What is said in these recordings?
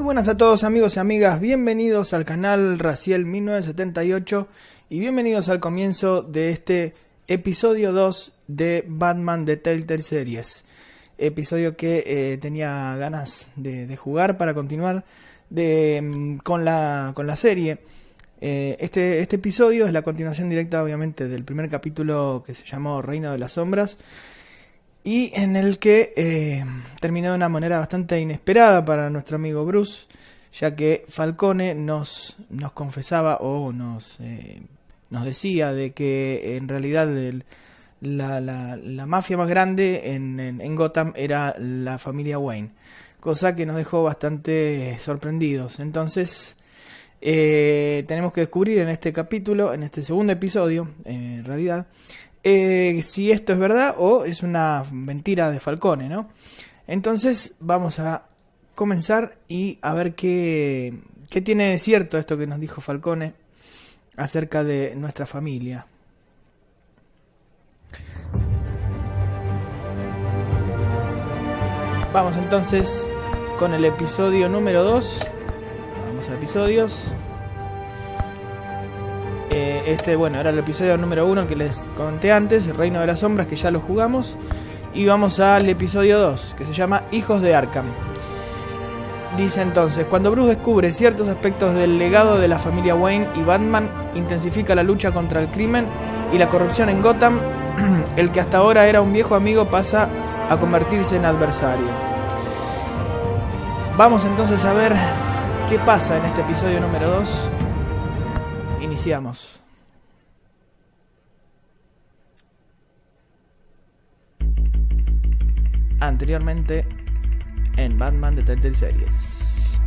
buenas a todos amigos y amigas, bienvenidos al canal Raciel 1978 y bienvenidos al comienzo de este episodio 2 de Batman de Telltale Series. Episodio que tenía ganas de jugar para continuar con la serie. Este episodio es la continuación directa obviamente del primer capítulo que se llamó Reino de las Sombras. Y en el que terminó de una manera bastante inesperada para nuestro amigo Bruce, ya que Falcone nos confesaba o nos decía de que en realidad la mafia más grande en Gotham era la familia Wayne, cosa que nos dejó bastante sorprendidos. Entonces tenemos que descubrir en este capítulo, en este segundo episodio, en realidad, si esto es verdad o es una mentira de Falcone, ¿no? Entonces vamos a comenzar y a ver qué tiene de cierto esto que nos dijo Falcone acerca de nuestra familia. Vamos entonces con el episodio número 2. Vamos a episodios. Era el episodio número 1, el que les comenté antes, el Reino de las Sombras, que ya lo jugamos. Y vamos al episodio 2, que se llama Hijos de Arkham. Dice entonces: cuando Bruce descubre ciertos aspectos del legado de la familia Wayne y Batman intensifica la lucha contra el crimen y la corrupción en Gotham, el que hasta ahora era un viejo amigo pasa a convertirse en adversario. Vamos entonces a ver qué pasa en este episodio número 2. Iniciamos. Anteriormente en Batman de Telltale Series.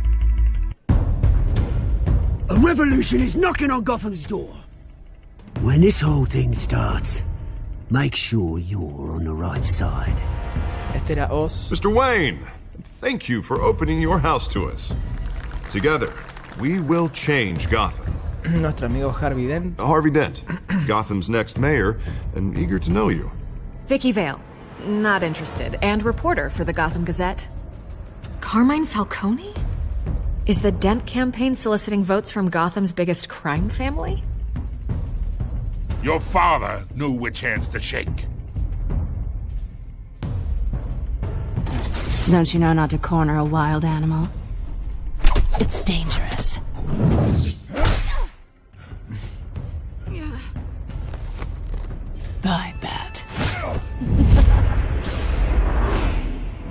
A revolution is knocking on Gotham's door. When this whole thing starts, make sure you're on the right side. Este era Oz. Mr. Wayne, thank you for opening your house to us. Together, we will change Gotham. Nuestro amigo Harvey Dent. Harvey Dent, Gotham's next mayor, and eager to know you. Vicky Vale, not interested, and reporter for the Gotham Gazette. Carmine Falcone? Is the Dent campaign soliciting votes from Gotham's biggest crime family? Your father knew which hands to shake. Don't you know not to corner a wild animal? It's dangerous. I bet.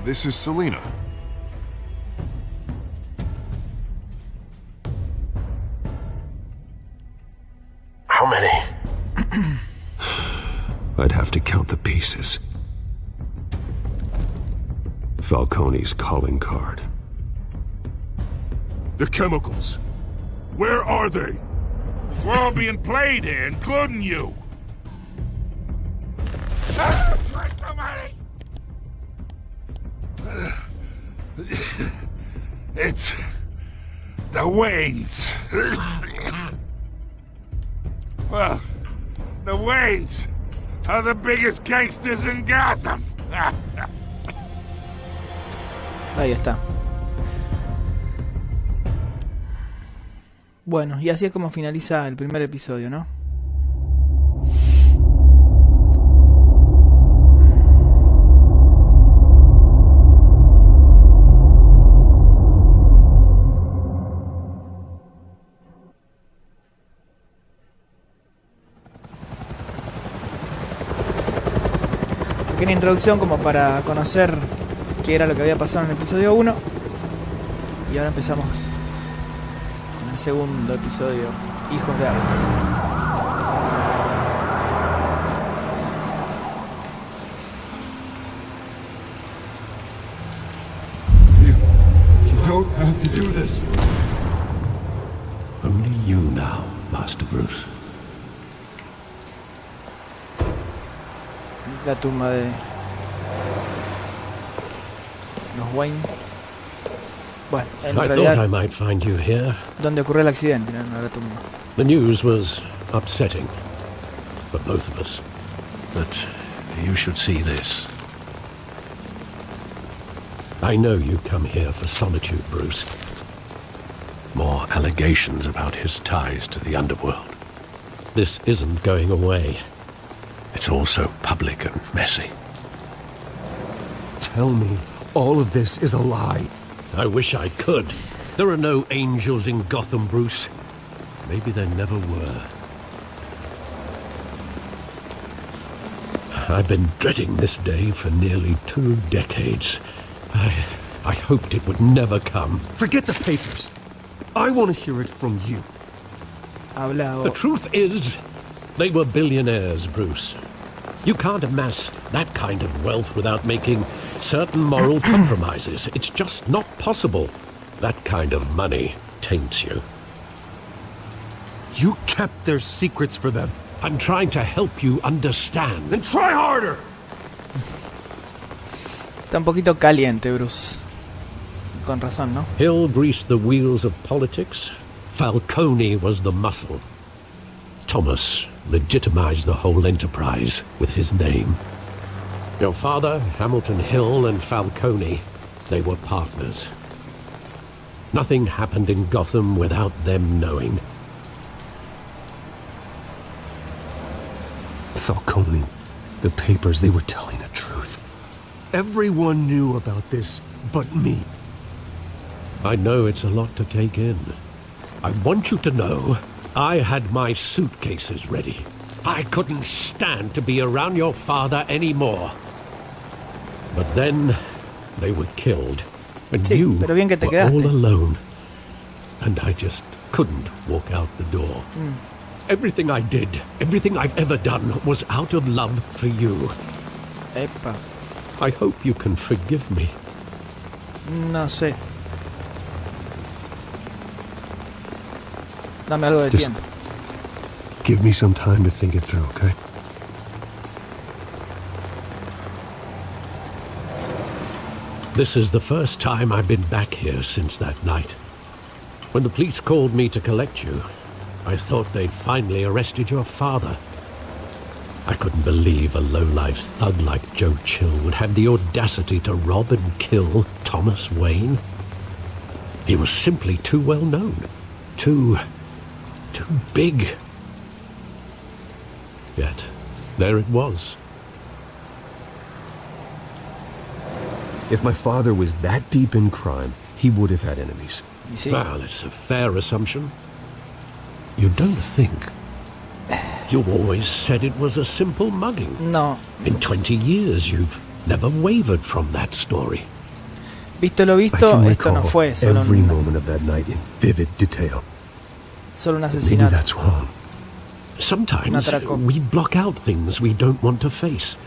This is Selina. How many? I'd have to count the pieces. Falcone's calling card. The chemicals. Where are they? We're all being played here, including you. It's the Waynes. Well, the Waynes are the biggest gangsters in Gotham. Ahí está. Bueno, y así es como finaliza el primer episodio, ¿no? Pequeña introducción como para conocer qué era lo que había pasado en el episodio 1. Y ahora empezamos con el segundo episodio, Hijos de Arkham. You don't have to do this. Only you now, Master Bruce. La tumba de los Wayne. Bueno, en I realidad, thought I might find you here. donde ocurrió el accidente, no la tumba. The news was upsetting for both of us. But you should see this. I know you come here for solitude, Bruce. more allegations about his ties to the underworld. This isn't going away. It's all so public and messy. Tell me all of this is a lie. I wish I could. There are no angels in Gotham, Bruce. Maybe there never were. I've been dreading this day for nearly 2 decades. I hoped it would never come. Forget the papers. I want to hear it from you. The truth is, they were billionaires, Bruce. You can't amass that kind of wealth without making certain moral compromises. It's just not possible. That kind of money taints you. You kept their secrets for them. I'm trying to help you understand. Then try harder! Está un poquito caliente, Bruce. Con razón, ¿no? Hill greased the wheels of politics. Falcone was the muscle. Thomas legitimized the whole enterprise with his name. Your father, Hamilton Hill, and Falcone, they were partners. Nothing happened in Gotham without them knowing. Falcone, the papers, they were telling the truth. Everyone knew about this but me. I know it's a lot to take in. I want you to know I had my suitcases ready. I couldn't stand to be around your father anymore. But then they were killed. And you were all alone. And I just couldn't walk out the door. Everything I did, everything I've ever done was out of love for you. Epa. I hope you can forgive me. No sé. Dame algo de tiempo. Give me some time to think it through, okay? This is the first time I've been back here since that night. When the police called me to collect you, I thought they'd finally arrested your father. I couldn't believe a low-life thug like Joe Chill would have the audacity to rob and kill Thomas Wayne. He was simply too well known. Too big. Yet, there it was. If my father was that deep in crime, he would have had enemies. Well, it's a fair assumption. You don't think? You always said it was a simple mugging. No. In 20 years, you've never wavered from that story. Visto lo visto, esto no fue solo every moment of that night in vivid detail. Solo un Maybe asesinato. that's wrong. Sometimes we block out things we don't want to face.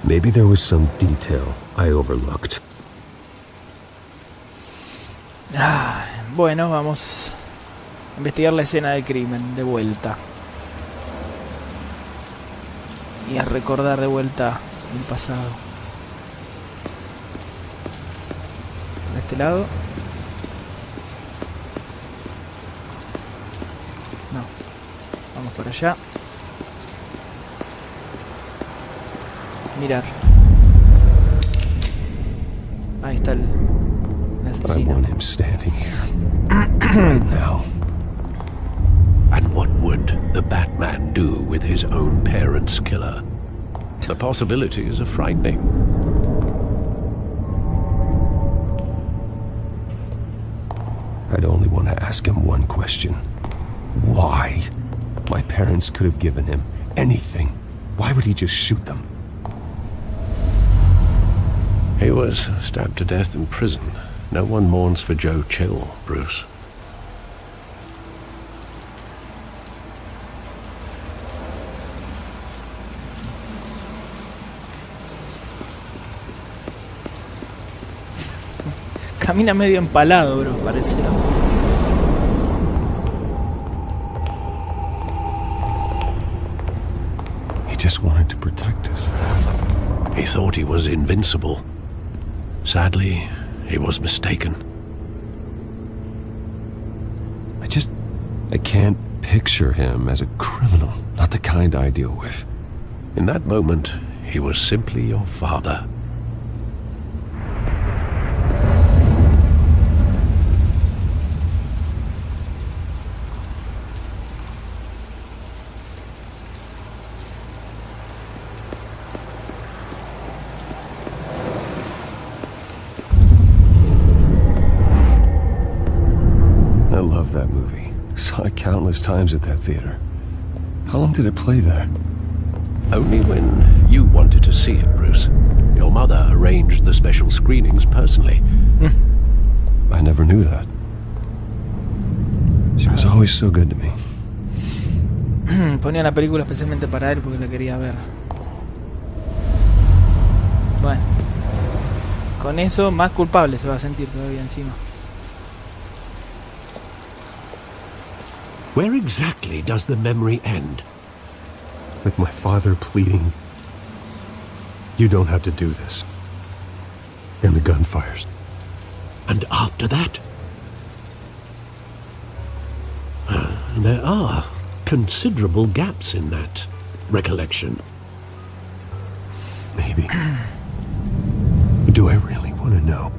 Maybe there was some detail I overlooked. Bueno, vamos a investigar la escena del crimen de vuelta. Y a recordar de vuelta el pasado. De este lado. No. Vamos por allá. Mirar. Ahí está el asesino. I want him standing here right now. And what would the Batman do with his own parents' killer? The possibilities are frightening. I'd only want to ask him one question. Why? My parents could have given him anything. Why would he just shoot them? He was stabbed to death in prison. No one mourns for Joe Chill, Bruce. Camina medio empalado, bro, parece. He just wanted to protect us. He thought he was invincible. Sadly, he was mistaken. I can't picture him as a criminal, not the kind I deal with. In that moment, he was simply your father. love that movie. Saw it countless times at that theater. How long did it play there? Only when you wanted to see it, Bruce. Your mother arranged the special screenings personally. I never knew that. She was always so good to me. Ponía la película especialmente para él porque la quería ver. Bueno, con eso más culpable se va a sentir todavía encima. Where exactly does the memory end? With my father pleading, "You don't have to do this." And the gun fires. And after that? There are considerable gaps in that recollection. Maybe. Do I really want to know?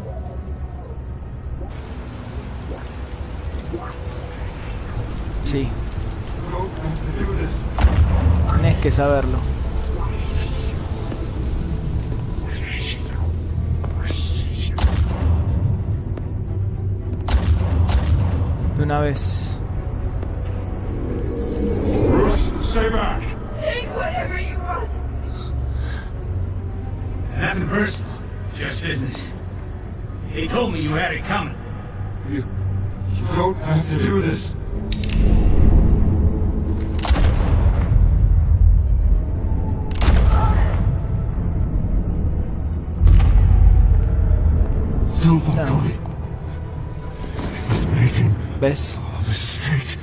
Sí. Tenés que saberlo. De una vez. Bruce, stay back. Take whatever you want. Nothing personal, just business. He told me you had it coming. You don't have to do this. No, Falcone. He's making ¿Ves? a mistake.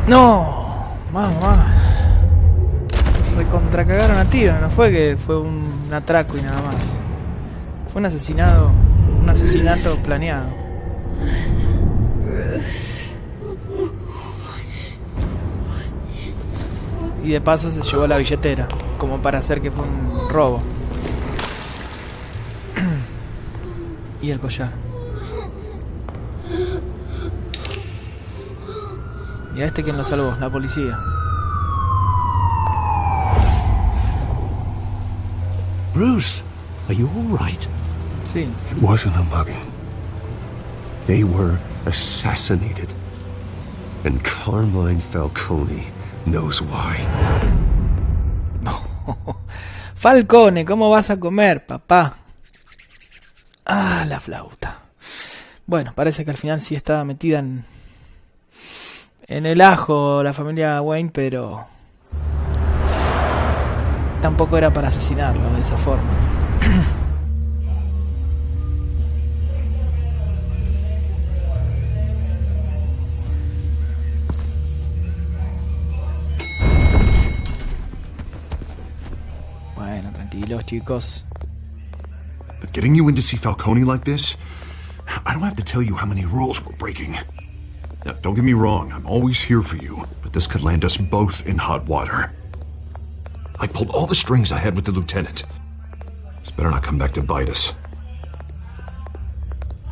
¡No! Mamá. Recontracagaron a tiro. No fue que fue un atraco y nada más. Fue un asesinato planeado. Y de paso se llevó la billetera, como para hacer que fue un robo. Y el collar. ¿Y a este quién lo salvó? La policía. Bruce, are you all right? Sí. It wasn't a mugging. They were assassinated. And Carmine Falcone knows why. Falcone, ¿cómo vas a comer, papá? Ah, la flauta. Bueno, parece que al final sí estaba metida en el ajo la familia Wayne, pero tampoco era para asesinarlo de esa forma. Bueno, tranquilos, chicos. But getting you in to see Falcone like this, I don't have to tell you how many rules we're breaking. Now, don't get me wrong, I'm always here for you, but this could land us both in hot water. I pulled all the strings I had with the lieutenant. This better not come back to bite us.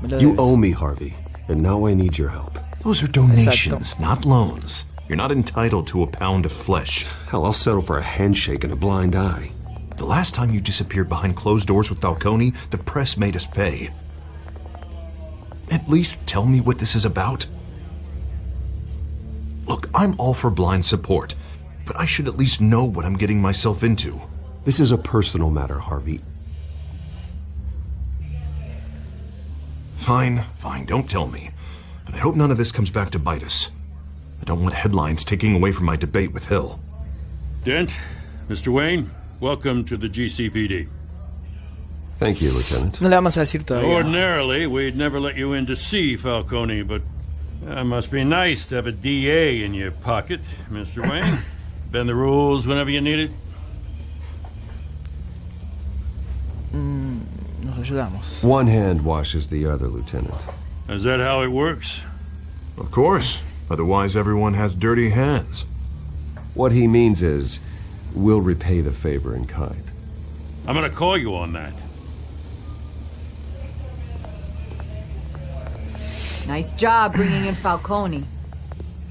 You owe me, Harvey, and now I need your help. Those are donations, not loans. You're not entitled to a pound of flesh. Hell, I'll settle for a handshake and a blind eye. The last time you disappeared behind closed doors with Falcone, the press made us pay. At least tell me what this is about. Look, I'm all for blind support, but I should at least know what I'm getting myself into. This is a personal matter, Harvey. Fine, don't tell me. But I hope none of this comes back to bite us. I don't want headlines taking away from my debate with Hill. Dent, Mr. Wayne, welcome to the GCPD. Thank you, Lieutenant. No le vamos a decir todavía. Ordinarily, we'd never let you in to see Falcone, but it must be nice to have a DA in your pocket, Mr. Wayne. Bend the rules whenever you need it. Nos ayudamos. One hand washes the other, Lieutenant. Is that how it works? Of course. Otherwise, everyone has dirty hands. What he means is, we'll repay the favor in kind. I'm gonna call you on that. Nice job bringing in Falcone.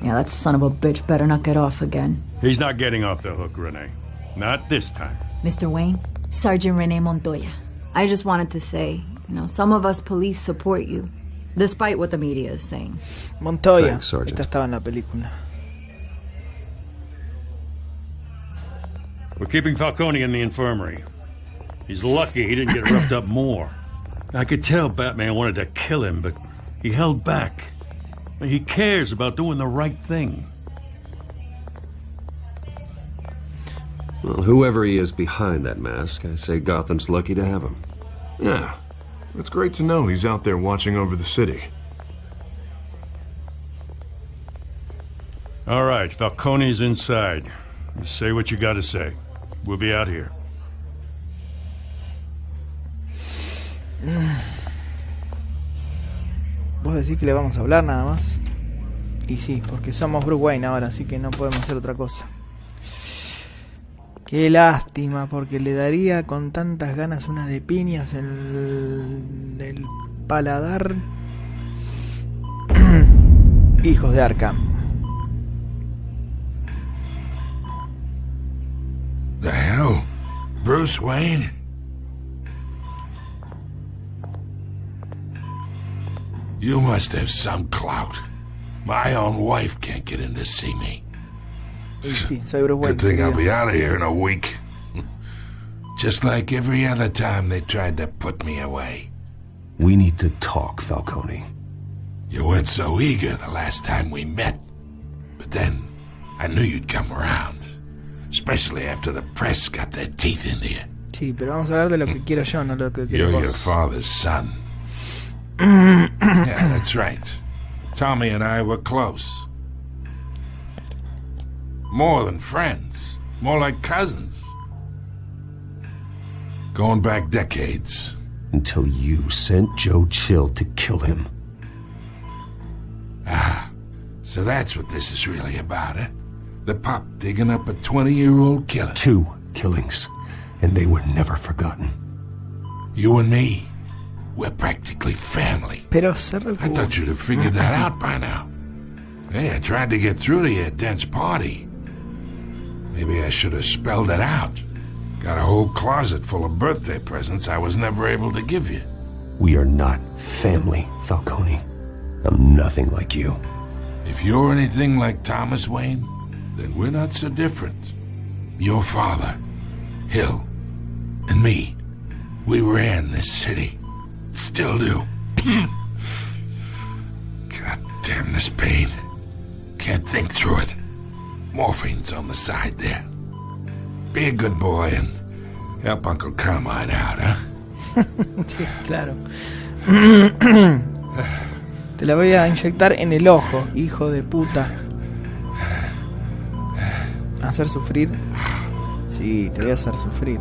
Yeah, that son of a bitch better not get off again. He's not getting off the hook, Renee. Not this time. Mr. Wayne, Sergeant Renee Montoya. I just wanted to say, some of us police support you. Despite what the media is saying. Montoya. Thanks, Sergeant. Esta estaba en la película. We're keeping Falcone in the infirmary. He's lucky he didn't get roughed up more. I could tell Batman wanted to kill him, but he held back. He cares about doing the right thing. Well, whoever he is behind that mask, I say Gotham's lucky to have him. Yeah, it's great to know he's out there watching over the city. All right, Falcone's inside. You say what you gotta say. We'll be out here. ¿Vos decís que le vamos a hablar nada más? Y sí, porque somos Bruce Wayne ahora, así que no podemos hacer otra cosa. Qué lástima, porque le daría con tantas ganas una de piñas en el paladar. Hijos de Arkham. The hell? Bruce Wayne? You must have some clout. My own wife can't get in to see me. Y sí, soy Bruce Wayne. Good thing I'll be out of here in a week. Just like every other time they tried to put me away. We need to talk, Falcone. You weren't so eager the last time we met. But then, I knew you'd come around. Especially after the press got their teeth into you. Sí, pero vamos a hablar de lo que quiero yo, no lo que quiero You're vos. your father's son. Yeah, that's right. Tommy and I were close. More than friends. More like cousins. Going back decades. Until you sent Joe Chill to kill him. Ah, so that's what this is really about, eh? The pup digging up a 20-year-old killer. 2 killings, and they were never forgotten. You and me, we're practically family. Pero cerra el I cubo. thought you'd have figured that out by now. Hey, I tried to get through to your dense party. Maybe I should have spelled it out. Got a whole closet full of birthday presents I was never able to give you. We are not family, Falcone. I'm nothing like you. If you're anything like Thomas Wayne, then we're not so different. Your father, Hill, and me, we ran this city. Still do. God damn this pain. Can't think through it. Morphine's on the side there. Be a good boy and help Uncle Carmine out, huh? Sí, claro. Te la voy a inyectar en el ojo, hijo de puta. ¿Hacer sufrir? Sí, te voy a hacer sufrir.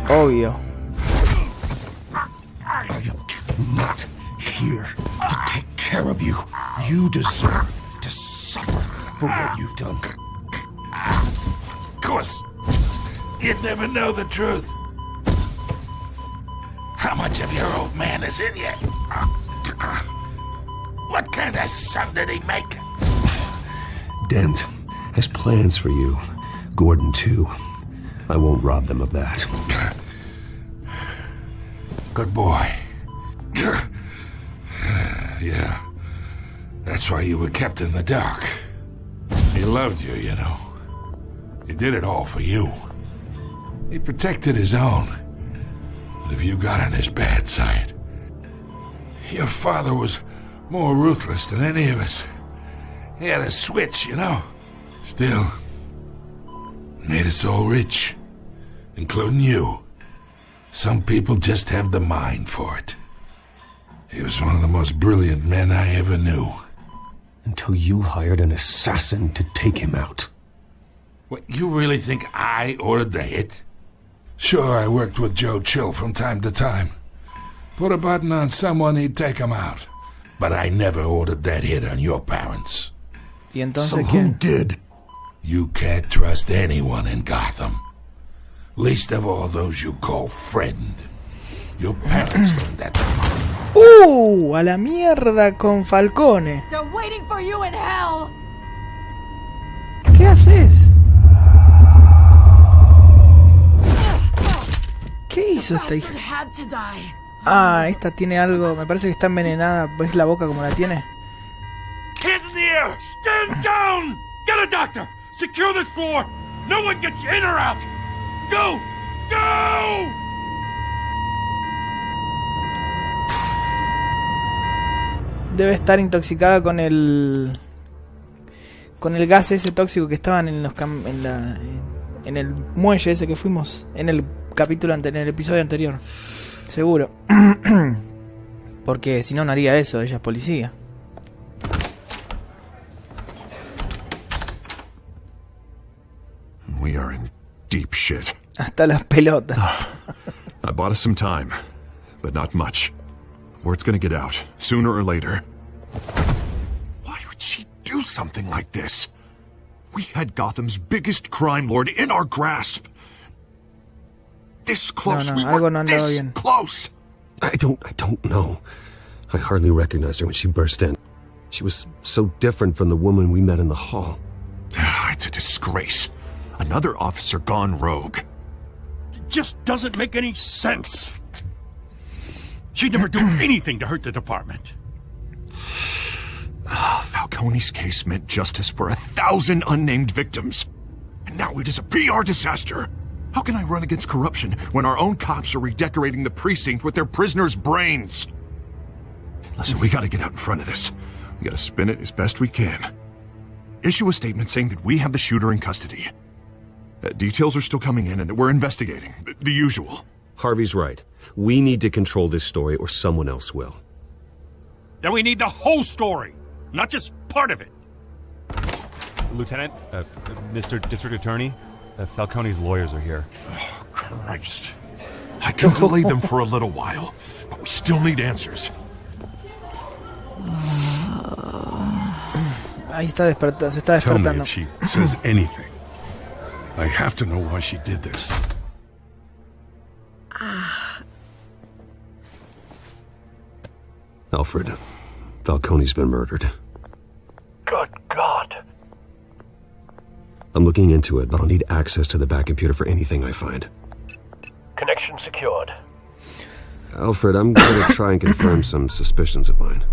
Obvio. I'm not here to take care of you. You deserve to suffer for what you've done. Of course, you'd never know the truth. How much of your old man is in you? What kind of son did he make? Dent has plans for you. Gordon, too. I won't rob them of that. Good boy. Yeah. That's why you were kept in the dark. He loved you, you know. He did it all for you. He protected his own. But if you got on his bad side, your father was more ruthless than any of us. He had a switch, you know. Still, made us all rich, including you. Some people just have the mind for it. He was one of the most brilliant men I ever knew. Until you hired an assassin to take him out. What, you really think I ordered the hit? Sure, I worked with Joe Chill from time to time. Put a button on someone, he'd take him out. But I never ordered that hit on your parents. ¿Y entonces So who quién? did? You can't trust anyone in Gotham. Least of all those you call friend. Your parents learned that. A la mierda con Falcone. They're waiting for you in hell. ¿Qué haces? ¿Qué hizo esta hija? Had to die. Ah, esta tiene algo. Me parece que está envenenada. ¿Ves la boca como la tiene? Hands in the air! Stand down! Get a doctor! Secure this floor! No one gets in or out! Go! Go! Debe estar intoxicada con el gas ese tóxico que estaban en el muelle ese que fuimos en el capítulo en el episodio anterior. Seguro. Porque si no, no haría eso. Ella es policía. We are in deep shit. Hasta las pelotas. I bought us some time, but not much. Word's gonna get out, sooner or later. Why would she do something like this? We had Gotham's biggest crime lord in our grasp. This close, we were this close. I don't know. I hardly recognized her when she burst in. She was so different from the woman we met in the hall. It's a disgrace. Another officer gone rogue. It just doesn't make any sense. She'd never do anything to hurt the department. Falcone's case meant justice for 1,000 unnamed victims. And now it is a PR disaster. How can I run against corruption when our own cops are redecorating the precinct with their prisoners' brains? Listen, we gotta get out in front of this. We gotta spin it as best we can. Issue a statement saying that we have the shooter in custody. Details are still coming in and that we're investigating. The usual. Harvey's right. We need to control this story or someone else will. Then we need the whole story, not just part of it. Lieutenant, Mr. District Attorney, Falcone's lawyers are here. Oh, Christ. I can delay them for a little while, but we still need answers. Ahí está se está Tell me despertando. if she says anything. I have to know why she did this. Alfred, Falcone's been murdered. Good God. I'm looking into it, but I'll need access to the back computer for anything I find. Connection secured. Alfred, I'm going to try and confirm some suspicions of mine.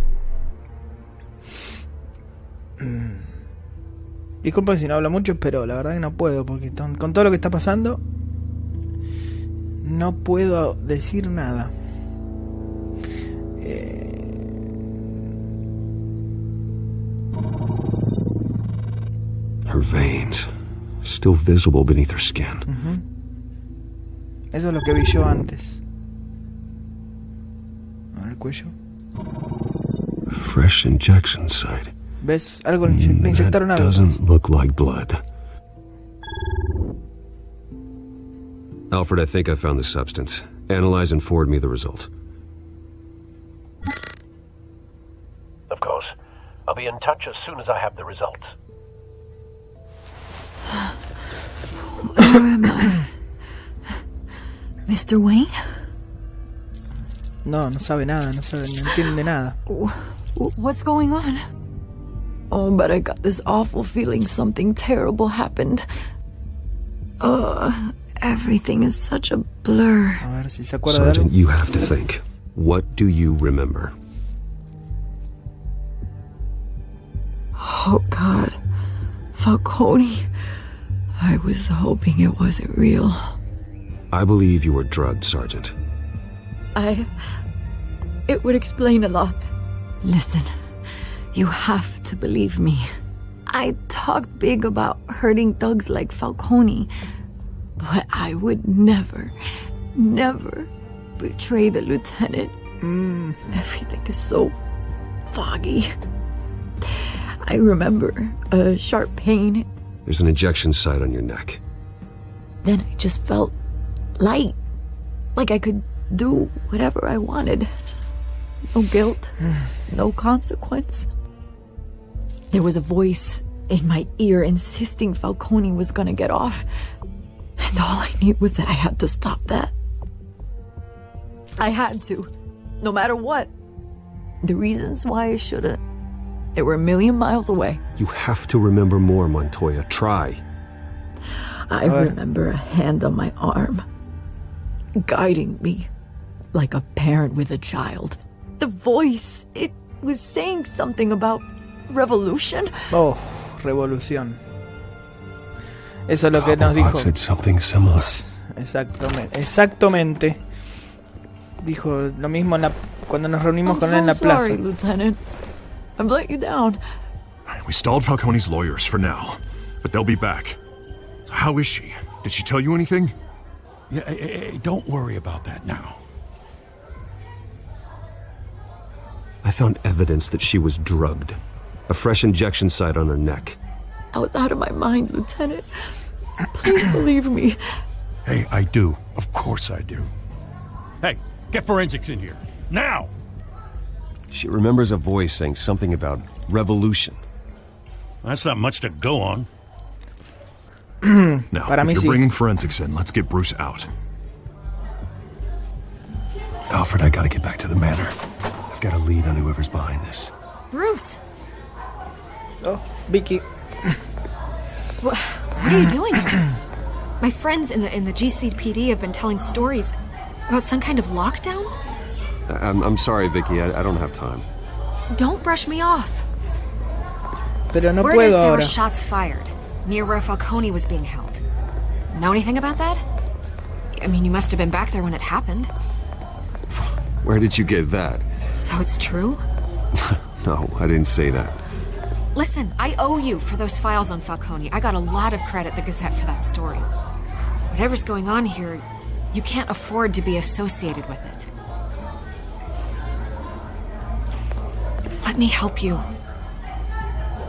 Disculpen si no hablo mucho, pero la verdad que no puedo, porque con todo lo que está pasando no puedo decir nada. Her veins, still visible beneath her skin. Eso es lo que vi yo antes. A ver el cuello. Fresh injection site. ¿Ves? Algo le inyectaron algo. Doesn't look like blood. Alfred, I think I found the substance. Analyze and forward me the result. Of course. I'll be in touch as soon as I have the results. Where am I? Mr. Wayne? No sabe nada, no entiende nada. What's going on? Oh, but I got this awful feeling something terrible happened. Everything is such a blur. A ver si se acuerda de algo. Sergeant, you have to think. What do you remember? Oh, God. Falcone. I was hoping it wasn't real. I believe you were drugged, Sergeant. It would explain a lot. Listen, you have to believe me. I talked big about hurting thugs like Falcone, but I would never betray the lieutenant. Everything is so foggy. I remember a sharp pain. There's an injection site on your neck. Then I just felt light, like I could do whatever I wanted. No guilt, no consequence. There was a voice in my ear insisting Falcone was gonna get off. And all I knew was that I had to stop that. I had to, no matter what. The reasons why I shouldn't, they were a million miles away. You have to remember more, Montoya. Try. I remember a hand on my arm, guiding me. like a parent with a child. The voice, it was saying something about revolution. Oh, revolución. Eso es lo que nos dijo. Said something similar. Exactamente. Dijo lo mismo cuando nos reunimos con él en la plaza. Sorry, Lieutenant. I've let you down. We stalled Falcone's lawyers for now, but they'll be back. So how is she? Did she tell you anything? Yeah, hey, don't worry about that now. I found evidence that she was drugged. A fresh injection site on her neck. I was out of my mind, Lieutenant. Please believe me. Hey, I do. Of course I do. Hey, get forensics in here. Now! She remembers a voice saying something about revolution. That's not much to go on. Now, Para mí if sí. you're bringing forensics in, let's get Bruce out. Alfred, I gotta get back to the manor. I've got a lead on whoever's behind this. Bruce! Oh, Vicky. What are you doing here? My friends in the GCPD have been telling stories about some kind of lockdown? I'm sorry, Vicky. I don't have time. Don't brush me off. Pero no Word is puedo there were ahora. shots fired near where Falcone was being held. Know anything about that? I mean, you must have been back there when it happened. Where did you get that? So it's true? No, I didn't say that. Listen, I owe you for those files on Falcone. I got a lot of credit at the Gazette for that story. Whatever's going on here, you can't afford to be associated with it. Let me help you.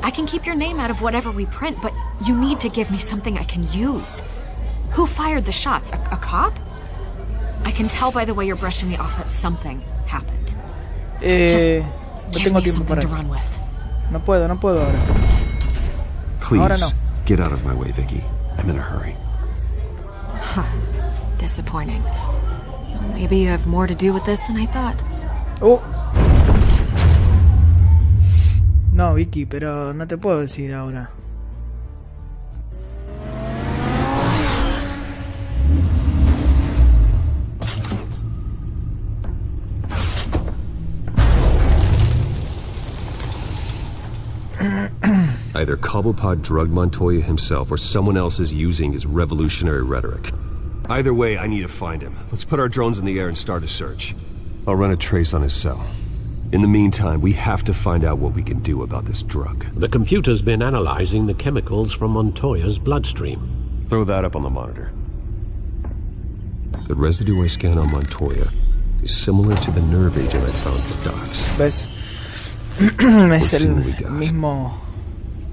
I can keep your name out of whatever we print, but you need to give me something I can use. Who fired the shots? A cop? I can tell by the way you're brushing me off that something happened. No Give tengo me tiempo something para to eso. run with. No puedo ahora. Please, Ahora no. get out of my way, Vicky. I'm in a hurry. Disappointing. Maybe you have more to do with this than I thought. Oh. No, Vicky, pero no te puedo decir ahora. Either Cobblepot drugged Montoya himself or someone else is using his revolutionary rhetoric. Either way, I need to find him. Let's put our drones in the air and start a search. I'll run a trace on his cell. In the meantime, we have to find out what we can do about this drug. The computer's been analyzing the chemicals from Montoya's bloodstream. Throw that up on the monitor. The residue I scan on Montoya is similar to the nerve agent I found at the docks. ¿Ves? Es el mismo.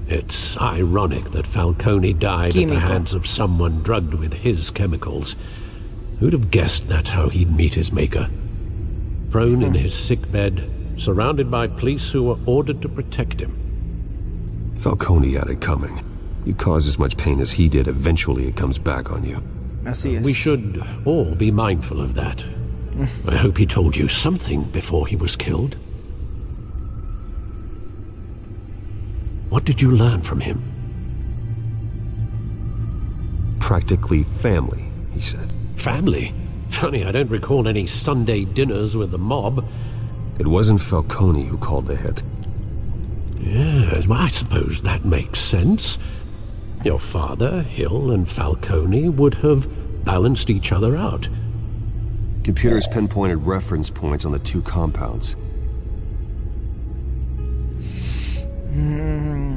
It's ironic that Falcone died Químico. at the hands of someone drugged with his chemicals. Who'd have guessed that's how he'd meet his maker? Prone in his sickbed, surrounded by police who were ordered to protect him. Falcone had it coming. You cause as much pain as he did, eventually it comes back on you. Así es. We should all be mindful of that. I hope he told you something before he was killed. What did you learn from him? Practically family, he said. Family? Funny, I don't recall any Sunday dinners with the mob. It wasn't Falcone who called the hit. Yes, well, I suppose that makes sense. Your father, Hill, and Falcone would have balanced each other out. Computers pinpointed reference points on the two compounds.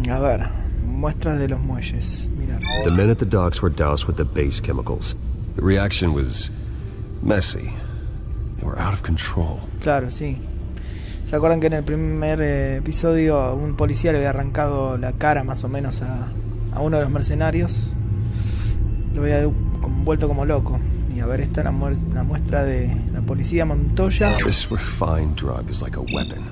A ver, muestras de los muelles. Mirar. The men at the docks were doused with the base chemicals. The reaction was messy. They were out of control. Claro, sí. ¿Se acuerdan que en el primer episodio un policía le había arrancado la cara más o menos a uno de los mercenarios? Lo había vuelto como loco. Y a ver, esta es la muestra de la policía Montoya. This refined drug is like a weapon.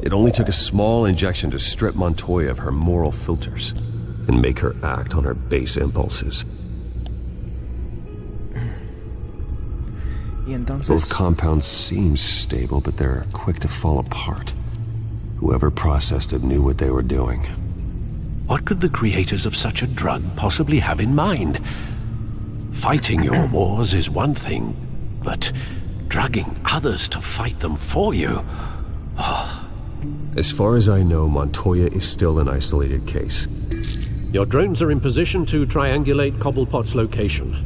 It only took a small injection to strip Montoya of her moral filters and make her act on her base impulses. Y entonces... Both compounds seem stable, but they're quick to fall apart. Whoever processed it knew what they were doing. What could the creators of such a drug possibly have in mind? Fighting your wars is one thing, but dragging others to fight them for you. Oh. As far as I know, Montoya is still an isolated case. Your drones are in position to triangulate Cobblepot's location.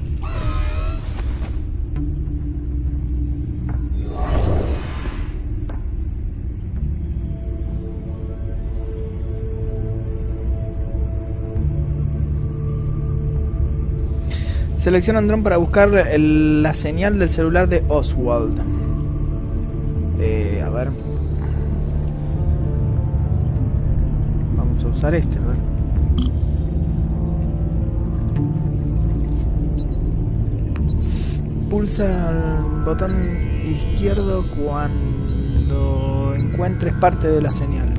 Selecciona un dron para buscar la señal del celular de Oswald. A ver. Vamos a usar este, a ver. Pulsa el botón izquierdo cuando encuentres parte de la señal.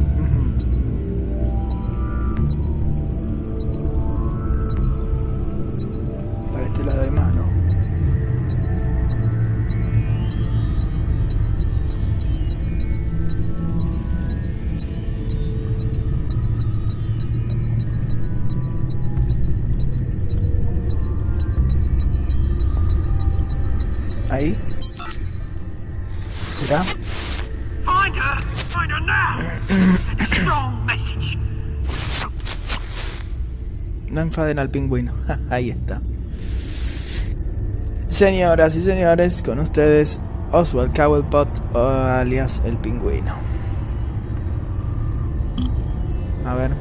Para este lado hay más, ¿no? Ahí. ¿Será? Find her now. Strong message. No enfaden al pingüino. Ahí está. Señoras y señores, con ustedes Oswald Cobblepot, alias el pingüino. A ver.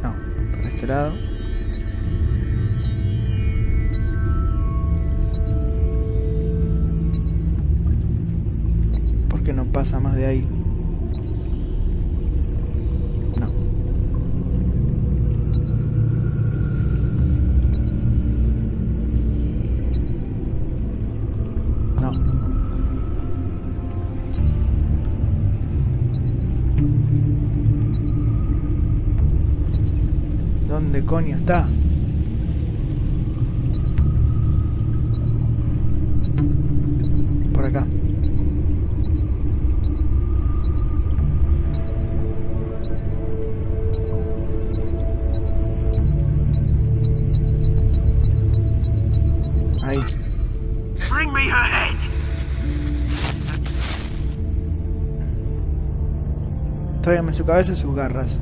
No, por este lado. ¿Por qué no pasa más de ahí? No. No. ¿Dónde coño está? Por acá. Ahí. Bring me her head. Tráigame su cabeza y sus garras.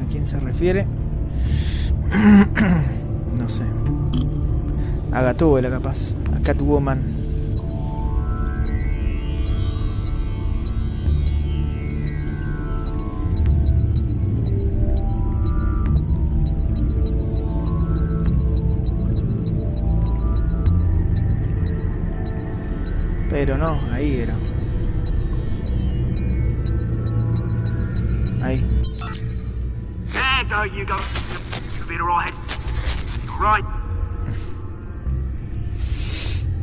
¿A quién se refiere? No sé. A Gatúbela capaz. A Catwoman. Pero no, ahí era. Ahí. There you go. You'll be alright. Right.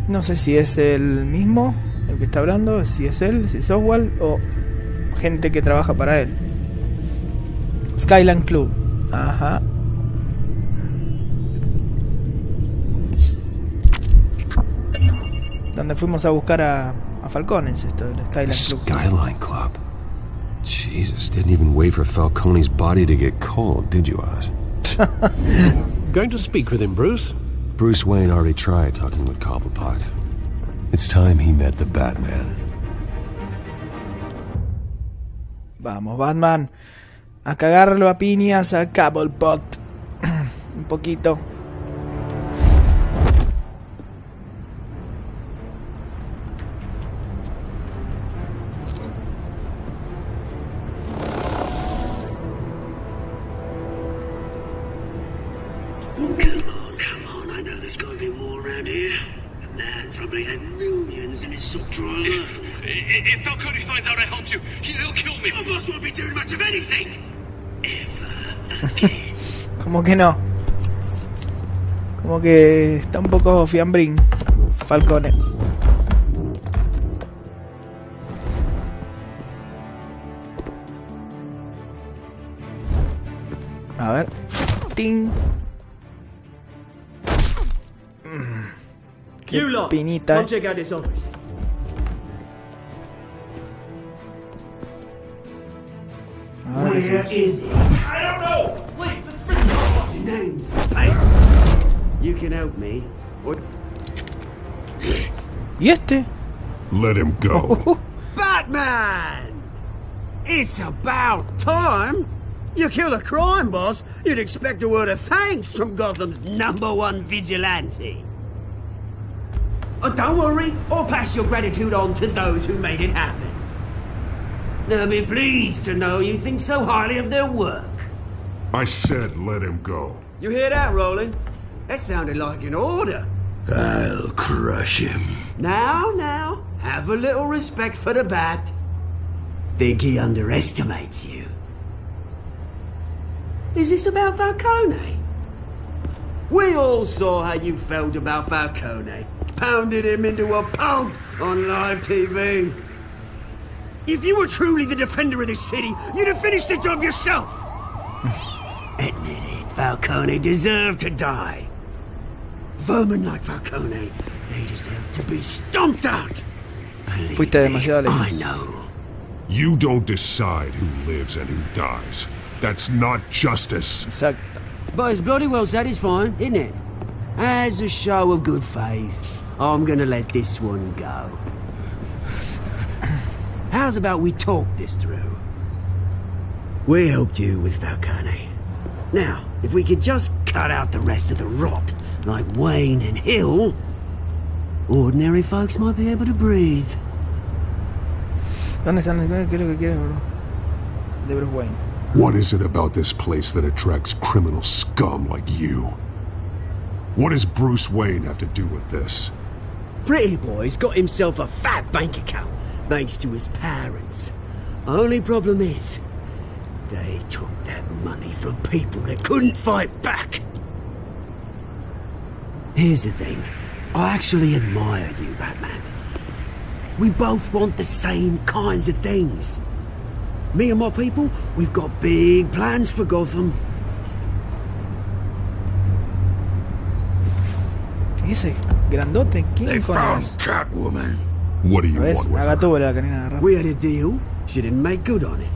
No sé si es el mismo el que está hablando, si es él, si es Oswald o gente que trabaja para él. Skyline Club. Ajá. Donde fuimos a buscar a Falcones, esto, el Skyline Club. Skyline Club. Jesus, didn't even wait for Falcone's body to get cold, did you, Oz? Going to speak with him, Bruce? Bruce Wayne already tried talking with Cobblepot. It's time he met the Batman. Vamos, Batman. A cagarlo a piñas a Cobblepot. Un poquito. Come on, I know there's gotta be more around here. The man probably had millions in his sock drawer alone. If Falcone finds out I helped you, he'll kill me. Your boss won't be doing much of anything. Ever again. Como que no. Como que está un poco fiambrín Falcone. A ver. Ting. Qué pinita. Come check out his office. Ahora sí. Where is he? I don't know. Please, this is name's You can help me. Or... ¿Y este? Let him go. Batman! It's about time. You kill a crime boss, you'd expect a word of thanks from Gotham's #1 vigilante. Oh, don't worry, I'll pass your gratitude on to those who made it happen. They'll be pleased to know you think so highly of their work. I said let him go. You hear that, Roland? That sounded like an order. I'll crush him. Now, have a little respect for the Bat. Think he underestimates you. Is this about Falcone? We all saw how you felt about Falcone. Pounded him into a pulp on live TV. If you were truly the defender of this city, you'd have finished the job yourself. Admit it, Falcone deserved to die. Vermin like Falcone, they deserve to be stomped out. Fuiste demasiado I lejos. know. You don't decide who lives and who dies. That's not justice. Exacto. But it's bloody well satisfying, isn't it? As a show of good faith, I'm gonna let this one go. How's about we talk this through? We helped you with Falcone. Now, if we could just cut out the rest of the rot, like Wayne and Hill, ordinary folks might be able to breathe. ¿Dónde están? ¿Qué es lo que quieren, bro? De Bruce Wayne. What is it about this place that attracts criminal scum like you? What does Bruce Wayne have to do with this? Pretty boy's got himself a fat bank account, thanks to his parents. Only problem is, they took that money from people that couldn't fight back. Here's the thing. I actually admire you, Batman. We both want the same kinds of things. Me and my people, we've got big plans for Gotham. Ese grandote, They ¿quién found conoce? Catwoman. What do you ¿Ves? want with Haga her? tuvo la canina agarrada. We had a deal. She didn't make good on it.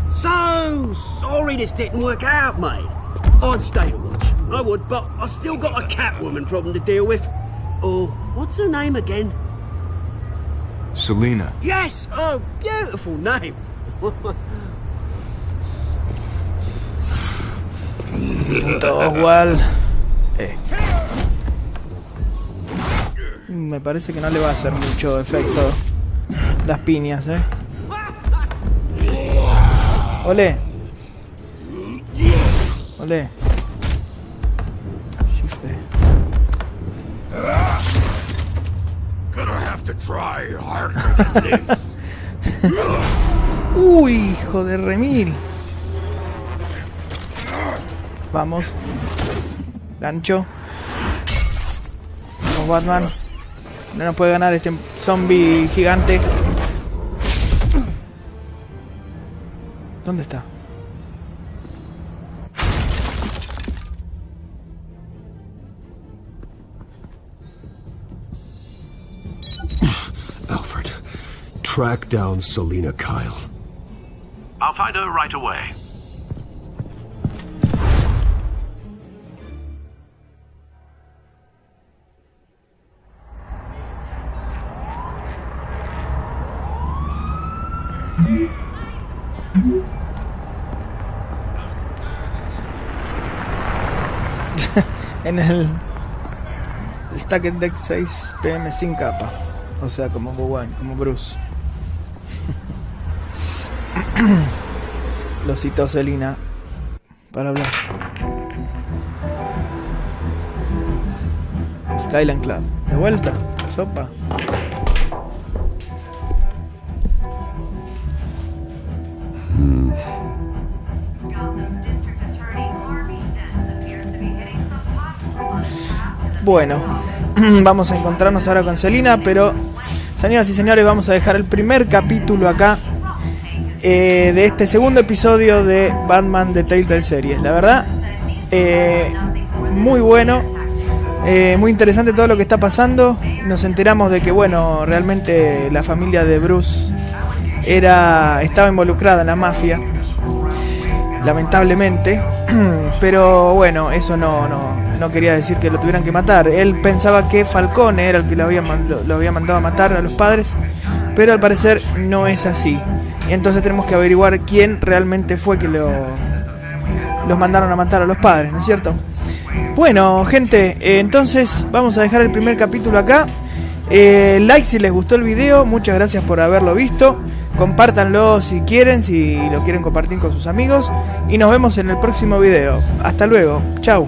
So sorry this didn't work out, mate. I'd stay to watch. I would, but I still got a Catwoman problem to deal with. Or, what's her name again? Selina. Yes! Oh, beautiful name. Todo igual. Me parece que no le va a hacer mucho efecto las piñas, Olé. Olé. Chifre. Gonna have to try harder than this. Uy, hijo de remil. Vamos. Gancho. Vamos, Batman. No nos puede ganar este zombie gigante. ¿Dónde está? Alfred, track down Selina Kyle. I'll find her right away. En el Stacked Deck 6 PM sin capa. O sea, como Wayne, como Bruce. Lo citó Selina para hablar. Skyline Club. De vuelta. Sopa. Bueno, vamos a encontrarnos ahora con Selina, pero señoras y señores, vamos a dejar el primer capítulo acá de este segundo episodio de Batman de Telltale Series. La verdad, muy bueno, muy interesante todo lo que está pasando. Nos enteramos de que, bueno, realmente la familia de Bruce estaba involucrada en la mafia. lamentablemente. Pero bueno, eso no quería decir que lo tuvieran que matar. Él pensaba que Falcone era el que lo había mandado a matar a los padres, pero al parecer no es así. Y entonces tenemos que averiguar quién realmente fue que los mandaron a matar a los padres, ¿no es cierto? Bueno, gente, entonces vamos a dejar el primer capítulo acá. Like si les gustó el video, muchas gracias por haberlo visto. Compártanlo si quieren, si lo quieren compartir con sus amigos. Y nos vemos en el próximo video. Hasta luego, chau.